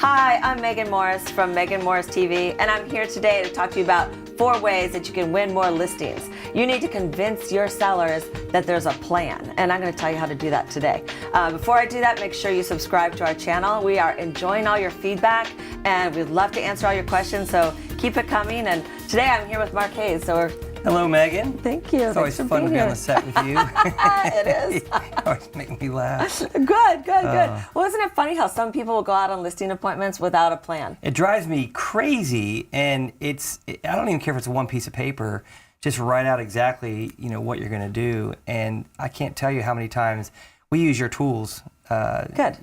Hi, I'm Megan Morris from Megan Morris TV, and I'm here today to talk to you about 4 ways that you can win more listings. You need to convince your sellers that there's a plan, and I'm going to tell you how to do that today. Before I do that, make sure you subscribe to our channel. We are enjoying all your feedback, and we'd love to answer all your questions, so keep it coming. And today I'm here with Mark Hayes, so we're Hello, Megan. Thank you. It's always fun to be on the set with you. It is. You always make me laugh. Good. Well, isn't it funny how some people will go out on listing appointments without a plan? It drives me crazy, and I don't even care if it's one piece of paper. Just write out exactly, what you're going to do. And I can't tell you how many times we use your tools. Good.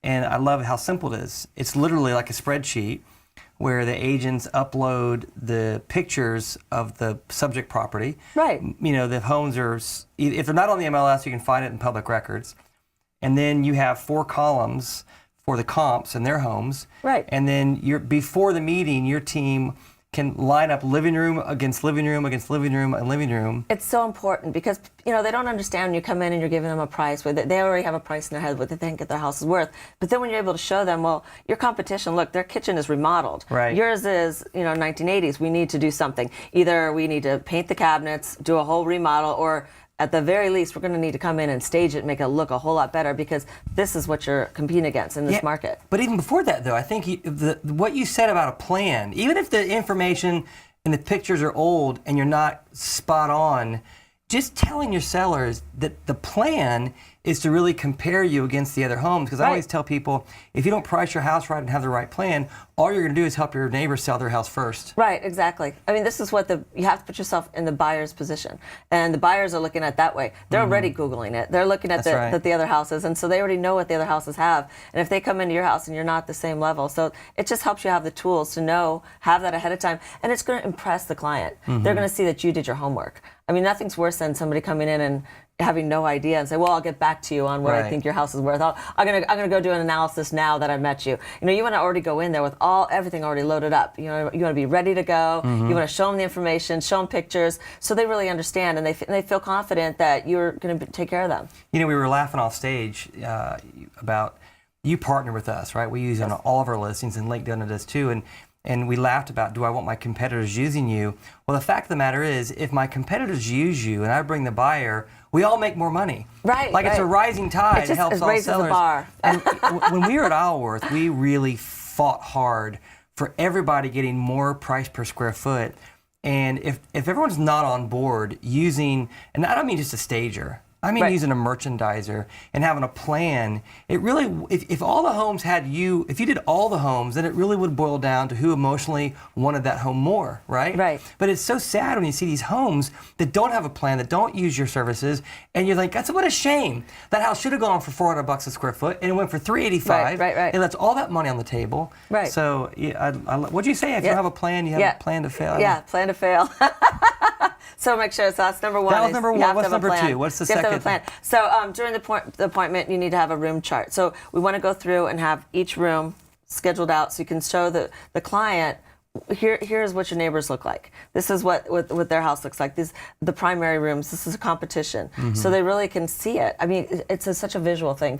And I love how simple it is. It's literally like a spreadsheet where the agents upload the pictures of the subject property. Right. The homes are, if they're not on the MLS, you can find it in public records. And then you have 4 columns for the comps in their homes. Right. And then before the meeting, your team can line up living room against living room against living room and living room. It's so important because they don't understand when you come in and you're giving them a price where they already have a price in their head what they think their house is worth. But then when you're able to show them, well, your competition, look, their kitchen is remodeled. Right. Yours is, 1980s. We need to do something. Either we need to paint the cabinets, do a whole remodel, or at the very least, we're going to need to come in and stage it and make it look a whole lot better because this is what you're competing against in this market. But even before that, though, I think what you said about a plan, even if the information and the pictures are old and you're not spot on, just telling your sellers that the plan is to really compare you against the other homes. Because I always tell people, if you don't price your house right and have the right plan, all you're going to do is help your neighbors sell their house first. Right, exactly. I mean, this is what you have to put yourself in the buyer's position. And the buyers are looking at it that way. They're already Googling it. They're looking at the other houses. And so they already know what the other houses have. And if they come into your house and you're not at the same level, so it just helps you have the tools to have that ahead of time. And it's going to impress the client. They're going to see that you did your homework. I mean, nothing's worse than somebody coming in and having no idea and say, well, I'll get back to you on what I think your house is worth. I'm gonna go do an analysis now that I've met you. You want to already go in there with everything already loaded up. You want to be ready to go. You want to show them the information, show them pictures, so they really understand and they feel confident that you're going to take care of them. We were laughing off stage about you partner with us, right? We use it on all of our listings, and Lake Dunn does too. And we laughed about, do I want my competitors using you? Well, the fact of the matter is, if my competitors use you and I bring the buyer, we all make more money. Right. It's a rising tide. It helps all sellers. The bar. And when we were at Isleworth, we really fought hard for everybody getting more price per square foot. And if everyone's not on board using, and I don't mean just a stager, I mean using a merchandiser and having a plan, it really, if all the homes had if you did all the homes, then it really would boil down to who emotionally wanted that home more, right? Right. But it's so sad when you see these homes that don't have a plan, that don't use your services, and you're like, what a shame. That house should have gone for $400 a square foot, and it went for $385. Right. And that's all that money on the table. Right. So, what'd you say? If you have a plan, you have a plan to fail. Yeah, plan to fail. So make sure, so that's number 1. That was number 1. What's number 2? What's the second? You have to have a plan. So during the appointment, you need to have a room chart. So we want to go through and have each room scheduled out so you can show the client, here's what your neighbors look like. This is what their house looks like. The primary rooms, this is a competition. So they really can see it. I mean, it's such a visual thing.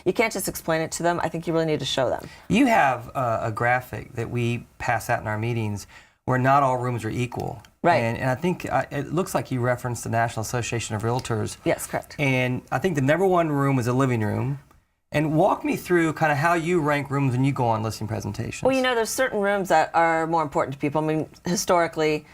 You can't just explain it to them. I think you really need to show them. You have a graphic that we pass out in our meetings where not all rooms are equal. Right. And I think it looks like you referenced the National Association of Realtors. Yes, correct. And I think the number 1 room is a living room. And walk me through kind of how you rank rooms when you go on listing presentations. Well, there's certain rooms that are more important to people. I mean, historically,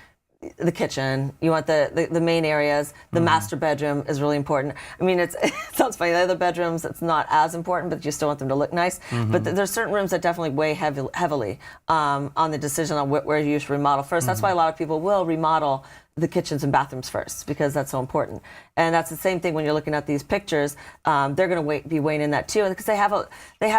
the kitchen, you want the main areas. The master bedroom is really important. I mean, it sounds funny. The other bedrooms, it's not as important, but you still want them to look nice. But there's certain rooms that definitely weigh heavily on the decision on where you should remodel first. That's why a lot of people will remodel the kitchens and bathrooms first, because that's so important. And that's the same thing when you're looking at these pictures. They're going to be weighing in that too, because they have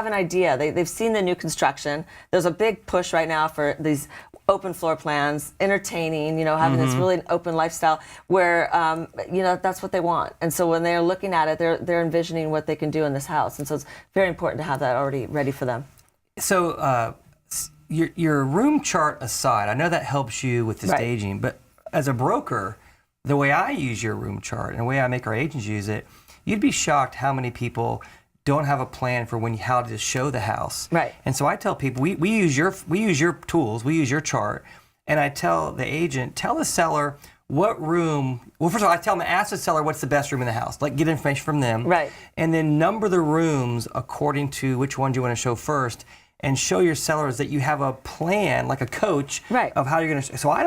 an idea. They've seen the new construction. There's a big push right now for these open floor plans, entertaining, having this really open lifestyle where, that's what they want. And so when they're looking at it, they're envisioning what they can do in this house. And so it's very important to have that already ready for them. So your room chart aside, I know that helps you with the staging, but as a broker, the way I use your room chart and the way I make our agents use it, you'd be shocked how many people don't have a plan for how to show the house. Right. And so I tell people, we use your tools, we use your chart, and I tell the agent, tell the seller what room. Well, first of all, I tell them, ask the seller what's the best room in the house. Like, get information from them. Right. And then number the rooms according to which ones you want to show first, and show your sellers that you have a plan, like a coach, right, of how you're going to. So I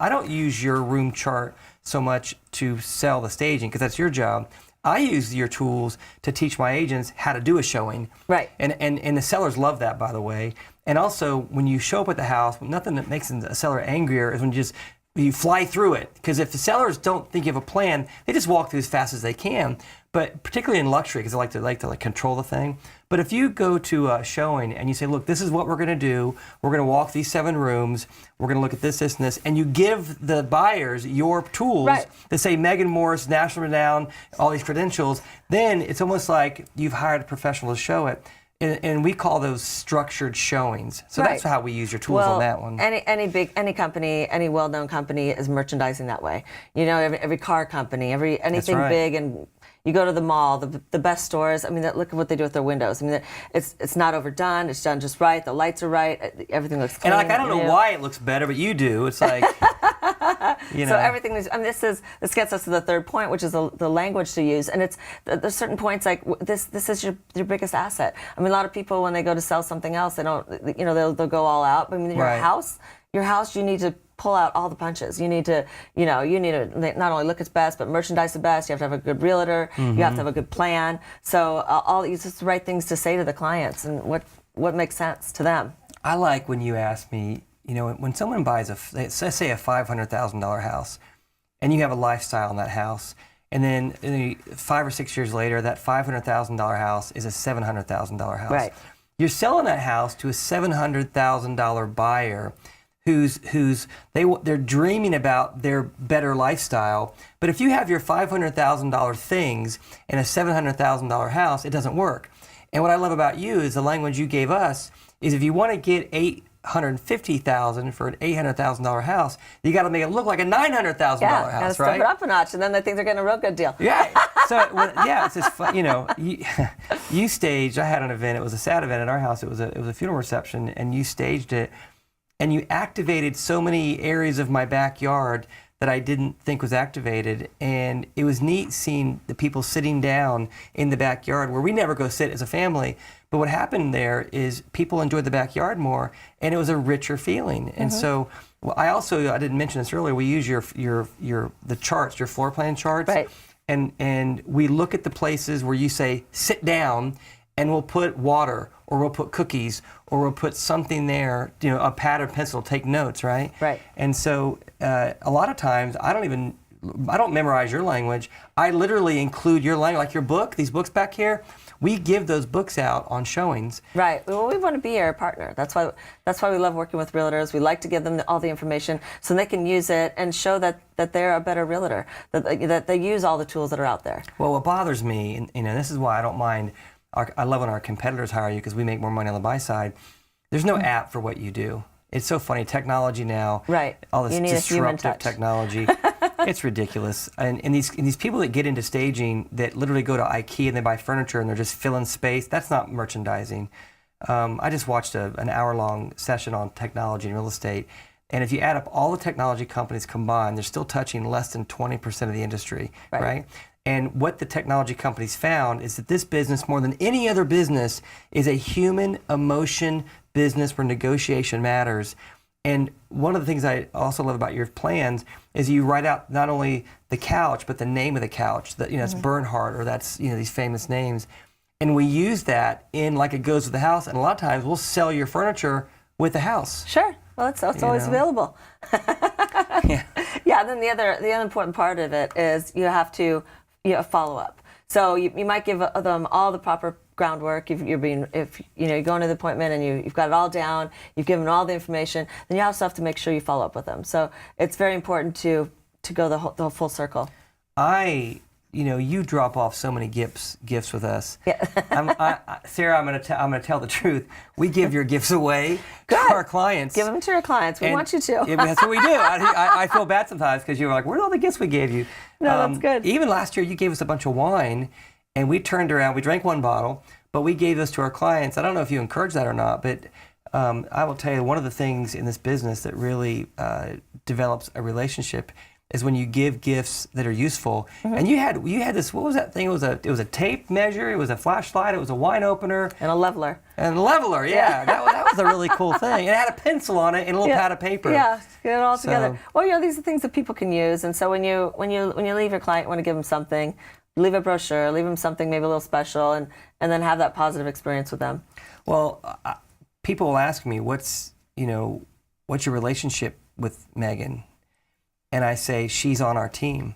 don't use your room chart so much to sell the staging, because that's your job. I use your tools to teach my agents how to do a showing. Right. And the sellers love that, by the way. And also, when you show up at the house, nothing that makes a seller angrier is when you fly through it. Because if the sellers don't think you have a plan, they just walk through as fast as they can. But particularly in luxury, because they like to control the thing. But if you go to a showing and you say, look, this is what we're going to do. We're going to walk these 7 rooms. We're going to look at this, this, and this. And you give the buyers your tools that say Megan Morris, national renown, all these credentials. Then it's almost like you've hired a professional to show it. And we call those structured showings. So that's how we use your tools on that one. Any company, any well-known company is merchandising that way. You know, every car company, anything big, and you go to the mall, the best stores. I mean, look at what they do with their windows. I mean, it's not overdone. It's done just right. The lights are right. Everything looks clean. And I don't know why it looks better, but you do. It's like, you know. So everything is. I mean, this gets us to the third point, which is the language to use. And there's certain points like this is your biggest asset. I mean, a lot of people, when they go to sell something else, they don't. You know, they'll go all out. But I mean, your house, you need to pull out all the punches. You need to not only look its best, but merchandise the best. You have to have a good realtor. You have to have a good plan. So it's just the right things to say to the clients and what makes sense to them. I like when you ask me, you know, when someone buys let's say a $500,000 house, and you have a lifestyle in that house, and then 5 or 6 years later, that $500,000 house is a $700,000 house. Right. You're selling that house to a $700,000 buyer they're dreaming about their better lifestyle. But if you have your $500,000 things in a $700,000 house, it doesn't work. And what I love about you is the language you gave us is if you want to get $850,000 for an $800,000 house, you got to make it look like a $900,000 house, right? Yeah, step it up a notch, and then they think they're getting a real good deal. Yeah. So it's just fun. You know, you staged. I had an event. It was a sad event at our house. It was a funeral reception, and you staged it. And you activated so many areas of my backyard that I didn't think was activated. And it was neat seeing the people sitting down in the backyard where we never go sit as a family. But what happened there is people enjoyed the backyard more, and it was a richer feeling. And so I didn't mention this earlier, we use the charts, your floor plan charts. Right. And we look at the places where you say, sit down, and we'll put water, or we'll put cookies, or we'll put something there, you know, a pad or pencil, take notes, right? Right. And so a lot of times I don't memorize your language. I literally include your language, like your book, these books back here. We give those books out on showings. Right. Well, we want to be your partner. That's why we love working with realtors. We like to give them all the information so they can use it and show that they're a better realtor, that they use all the tools that are out there. Well, what bothers me, and you know, this is why I don't mind. I love when our competitors hire you because we make more money on the buy side. There's no app for what you do. It's so funny. Technology now, right? All this disruptive technology, it's ridiculous. And these people that get into staging that literally go to IKEA and they buy furniture and they're just filling space. That's not merchandising. I just watched an hour-long session on technology and real estate. And if you add up all the technology companies combined, they're still touching less than 20% of the industry, right? And what the technology companies found is that this business, more than any other business, is a human emotion business where negotiation matters. And one of the things I also love about your plans is you write out not only the couch, but the name of the couch. That, you know, it's Bernhardt, or that's, you know, these famous names. And we use that in like it goes with the house. And a lot of times we'll sell your furniture with the house. Sure. Well, it's always available. Yeah. And then the other important part of it is you have to follow up. So you might give them all the proper groundwork. If you go into the appointment and you've got it all down, you've given them all the information, then you also have to make sure you follow up with them. So it's very important to go the whole full circle. You drop off so many gifts with us. Yeah. Sarah, I'm gonna tell the truth. We give your gifts away to our clients. Give them to your clients. We want you to. Yeah, that's what we do. I feel bad sometimes because you're like, where are all the gifts we gave you? No, that's good. Even last year, you gave us a bunch of wine, and we turned around. We drank one bottle, but we gave those to our clients. I don't know if you encourage that or not, but I will tell you, one of the things in this business that really develops a relationship is when you give gifts that are useful. And you had this, what was that thing? It was a tape measure, it was a flashlight, it was a wine opener. And a leveler. And a leveler, yeah. That was a really cool thing. It had a pencil on it and a little pad of paper. Yeah, get it all together. So, Well, these are things that people can use. And so when you leave your client, you want to give them something, leave a brochure, leave them something maybe a little special, and then have that positive experience with them. Well, people will ask me, what's your relationship with Megan? And I say, she's on our team.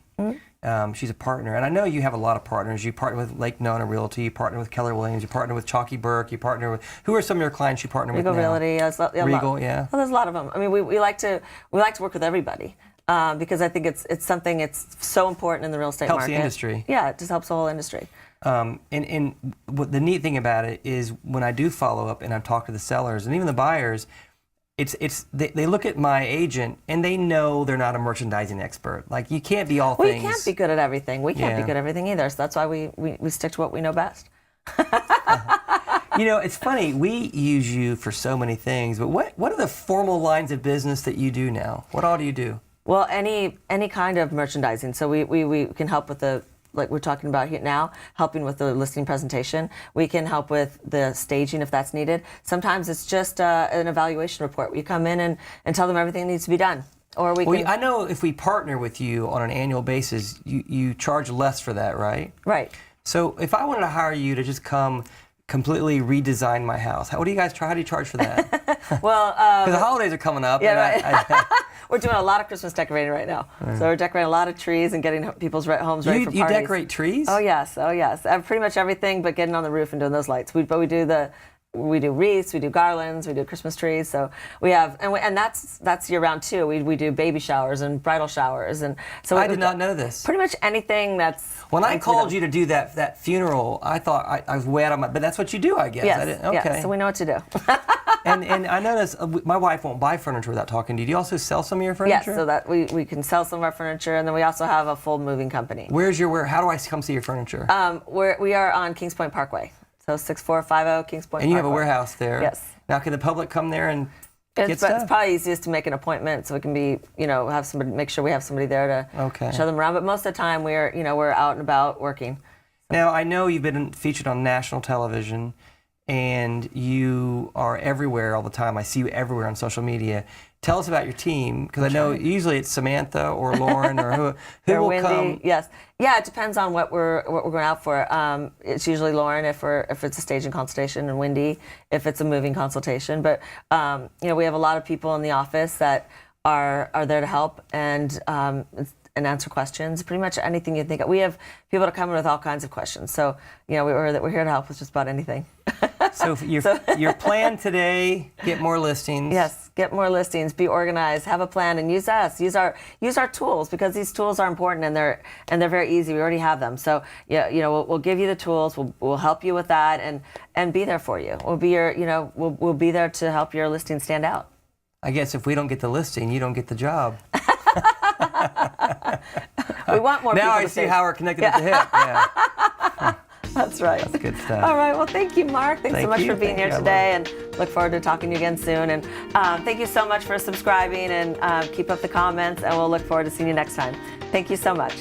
She's a partner. And I know you have a lot of partners. You partner with Lake Nona Realty, you partner with Keller Williams, you partner with Chalky Burke, you partner with, who are some of your clients you partner with now? Realty, Regal, yeah. Well, there's a lot of them. I mean, we like to work with everybody because I think it's something, it's so important in the real estate helps market. The industry. Yeah, it just helps the whole industry. And what the neat thing about it is when I do follow up and I talk to the sellers and even the buyers, they look at my agent and they know they're not a merchandising expert. Like, you can't be all things. We can't be good at everything. We can't be good at everything either. So that's why we stick to what we know best. It's funny. We use you for so many things, but what are the formal lines of business that you do now? What all do you do? Well, any kind of merchandising. So we can help with the, like we're talking about here now, helping with the listing presentation. We can help with the staging if that's needed. Sometimes it's just an evaluation report. You come in and tell them everything that needs to be done. Or I know if we partner with you on an annual basis, you charge less for that, right? Right. So if I wanted to hire you to just come completely redesign my house, how do you charge for that? Well, because the holidays are coming up. Yeah, right. We're doing a lot of Christmas decorating right now. So we're decorating a lot of trees and getting people's homes ready for parties. You decorate trees? Oh yes. Pretty much everything, but getting on the roof and doing those lights. We do wreaths, we do garlands, we do Christmas trees. So we have, and that's year round too. We do baby showers and bridal showers, and so I did not know this. Pretty much anything that's. When I called you to do that funeral, I thought I was way out of my. But that's what you do, I guess. Yes. Okay. Yeah, so we know what to do. and I notice my wife won't buy furniture without talking to you. Do you also sell some of your furniture? Yes, so that we can sell some of our furniture, and then we also have a full moving company. Where's your How do I come see your furniture? We are on Kings Point Parkway. So 6450 Kings Point Parkway. And you have a warehouse there. Yes. Now, can the public come there and get stuff? It's probably easiest to make an appointment so it can be, have somebody, make sure we have somebody there to show them around. But most of the time we're out and about working. Now, I know you've been featured on national television and you are everywhere all the time. I see you everywhere on social media. Tell us about your team, because I know usually it's Samantha or Lauren or who will Wendy, come. Yes, yeah. It depends on what we're going out for. It's usually Lauren if it's a staging consultation, and Wendy if it's a moving consultation. But we have a lot of people in the office that are there to help and answer questions. Pretty much anything you think of. We have people that come in with all kinds of questions. So we're here to help with just about anything. So your plan today: get more listings. Yes, get more listings. Be organized. Have a plan, and use us. Use our tools, because these tools are important and they're very easy. We already have them. So we'll give you the tools. We'll help you with that and be there for you. We'll be we'll be there to help your listing stand out. I guess if we don't get the listing, you don't get the job. We want more. Now people I see how we're connected at the hip. Yeah. That's right. That's good stuff. All right. Well, thank you, Mark. Thanks so much for being here today, and look forward to talking to you again soon. And thank you so much for subscribing, and keep up the comments, and we'll look forward to seeing you next time. Thank you so much.